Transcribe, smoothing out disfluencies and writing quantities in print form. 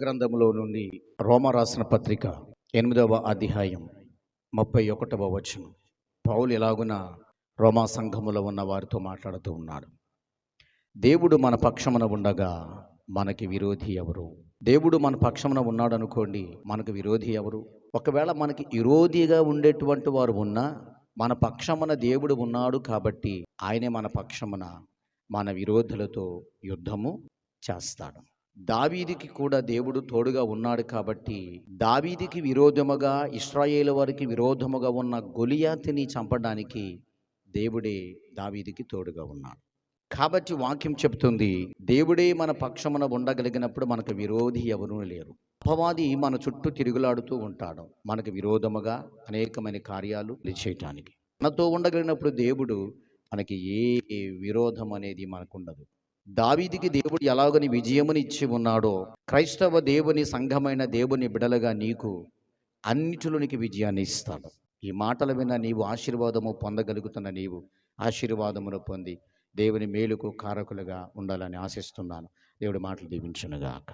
గ్రంథములో నుండి రోమా రాసిన పత్రిక 8వ అధ్యాయం 31వ వచనం. పౌలు ఎలాగున రోమా సంఘములో ఉన్న వారితో మాట్లాడుతూ ఉన్నాడు. దేవుడు మన పక్షమున ఉండగా మనకి విరోధి ఎవరు? దేవుడు మన పక్షమున ఉన్నాడు అనుకోండి, మనకు విరోధి ఎవరు? ఒకవేళ మనకి విరోధిగా ఉండేటువంటి వారు ఉన్నా, మన పక్షమున దేవుడు ఉన్నాడు కాబట్టి ఆయనే మన పక్షమున మన విరోధులతో యుద్ధము చేస్తాడు. దావీదుకి కూడా దేవుడు తోడుగా ఉన్నాడు కాబట్టి దావీదుకి విరోధముగా, ఇశ్రాయేలు వారికి విరోధముగా ఉన్న గొలియాతుని చంపడానికి దేవుడే దావీదుకి తోడుగా ఉన్నాడు. కాబట్టి వాక్యం చెప్తుంది, దేవుడే మన పక్షమున ఉండగలిగినప్పుడు మనకు విరోధి ఎవరూ లేరు. అపవాది మన చుట్టూ తిరుగులాడుతూ ఉంటాడు, మనకు విరోధముగా అనేకమైన కార్యాలు చేయటానికి. మనతో ఉండగలిగినప్పుడు దేవుడు మనకి ఏ విరోధం అనేది మనకు ఉండదు. దావీదుకి దేవుడు ఎలాగని విజయముని ఇచ్చి ఉన్నాడో, క్రైస్తవ దేవుని సంఘమైన దేవుని బిడలుగా నీకు అన్నిటిలోనికి విజయాన్ని ఇస్తాడు. ఈ మాటలు విన్న నీవు ఆశీర్వాదము పొందగలుగుతున్న నీవు ఆశీర్వాదమును పొంది దేవుని మేలుకు కారకులుగా ఉండాలని ఆశిస్తున్నాను. దేవుడి మాటలు దీవించునుగాక.